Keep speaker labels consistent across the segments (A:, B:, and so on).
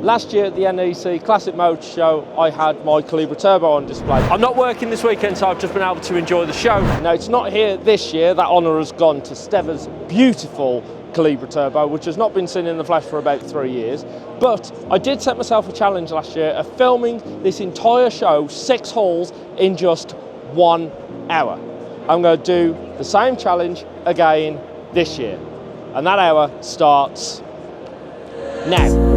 A: Last year at the NEC Classic Motor Show, I had my Calibra Turbo on display. I'm not working this weekend, so I've just been able to enjoy the show. Now, it's not here this year. That honour has gone to Steva's beautiful Calibra Turbo, which has not been seen in the flesh for about 3 years. But I did set myself a challenge last year of filming this entire show, 6 halls, in just 1 hour. I'm going to do the same challenge again this year. And that hour starts now.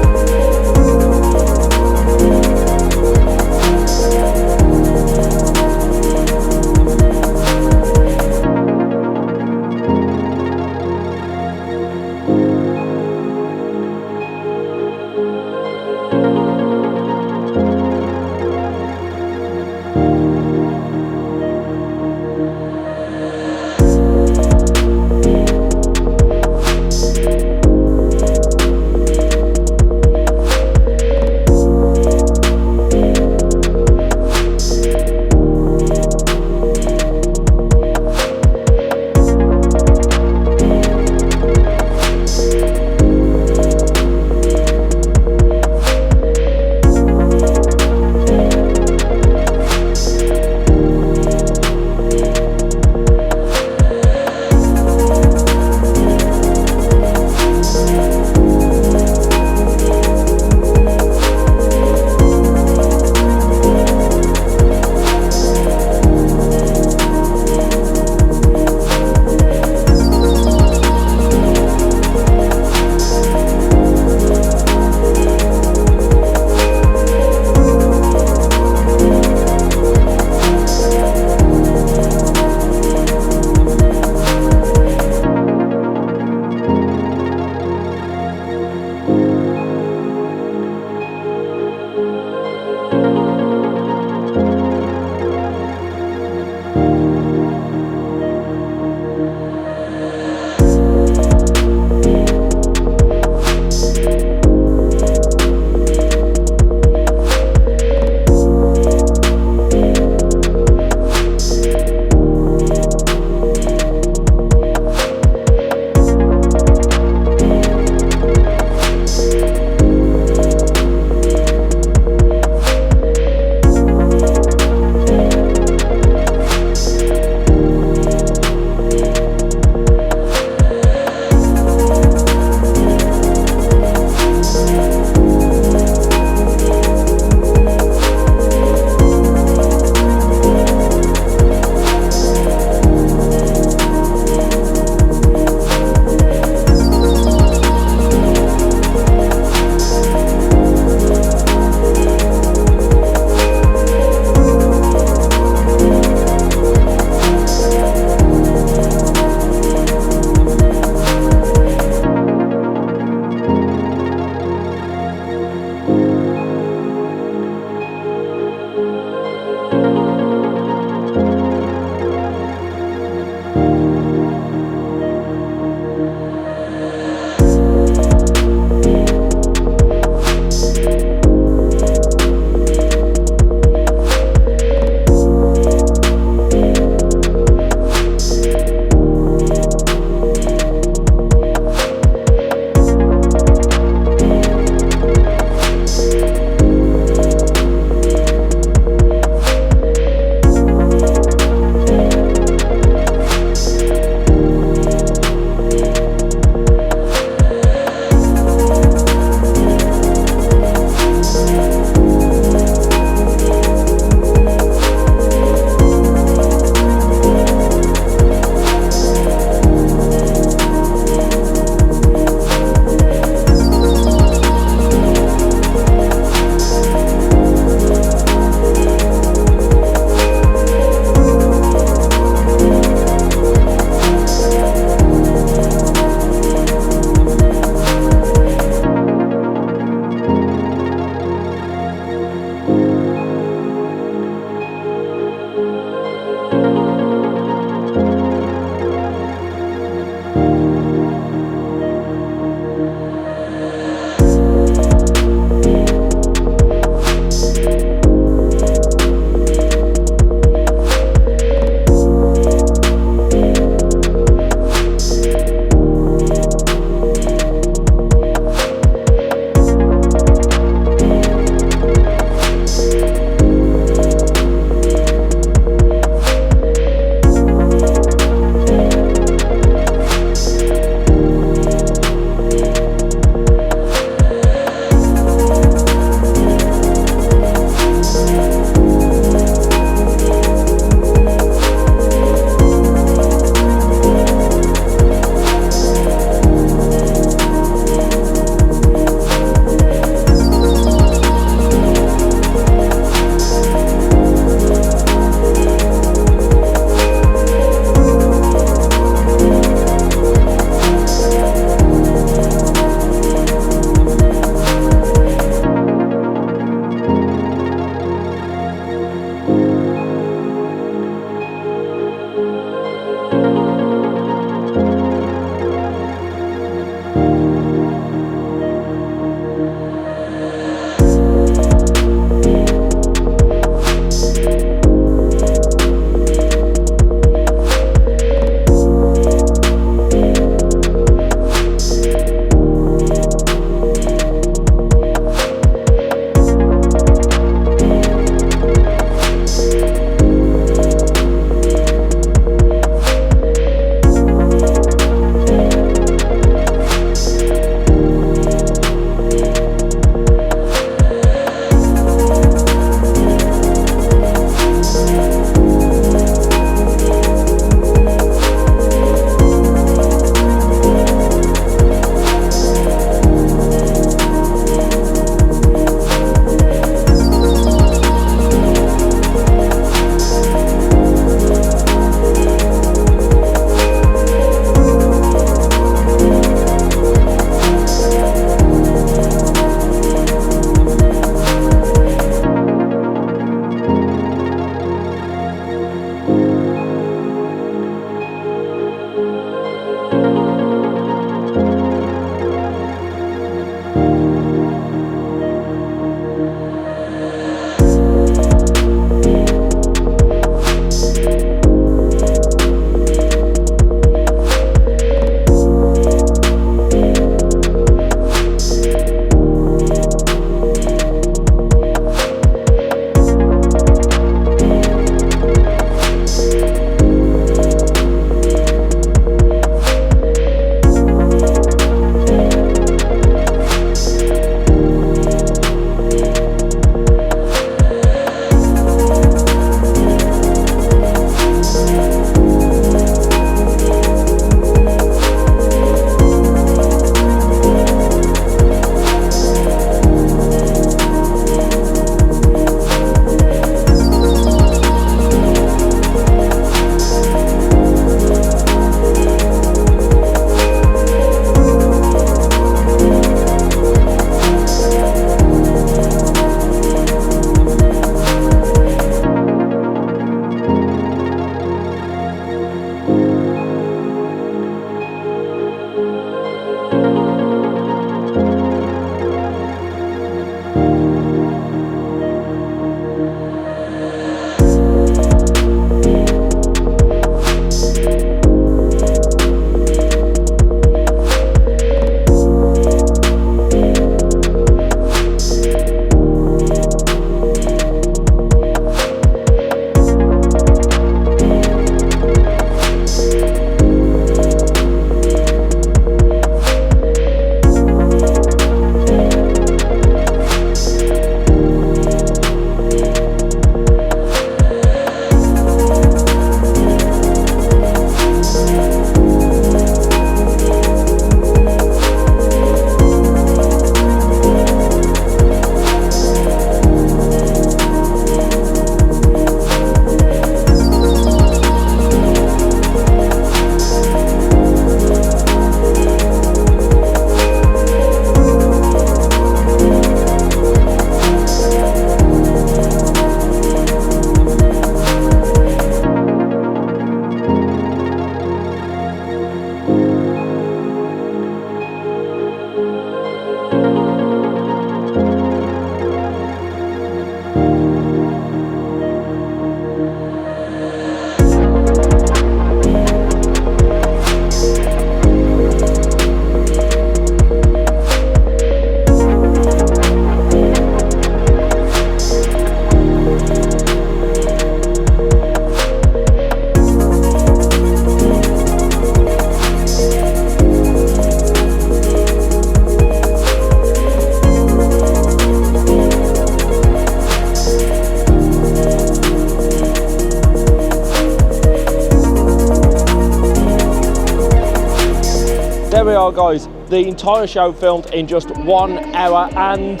A: there we are, guys. The entire show filmed in just 1 hour, and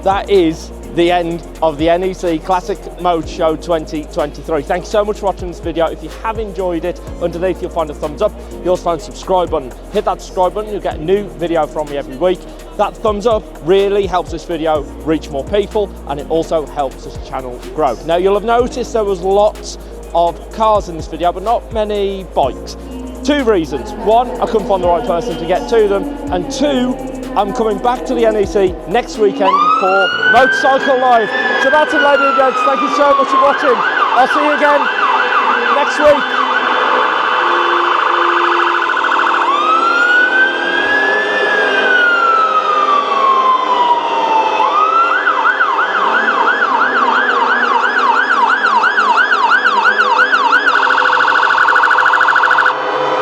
A: that is the end of the NEC Classic Mode Show 2023. Thank you so much for watching this video. If you have enjoyed it, underneath you'll find a thumbs up. You'll find a subscribe button. Hit that subscribe button, you'll get a new video from me every week. That thumbs up really helps this video reach more people, and it also helps this channel grow. Now, you'll have noticed there was lots of cars in this video, but not many bikes. 2 reasons. 1, I couldn't find the right person to get to them, and 2, I'm coming back to the NEC next weekend for Motorcycle Live. So that's it, ladies and gents. Thank you so much for watching. I'll see you again next week.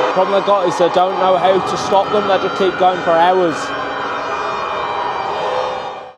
A: The problem I got is I don't know how to stop them. They just keep going for hours.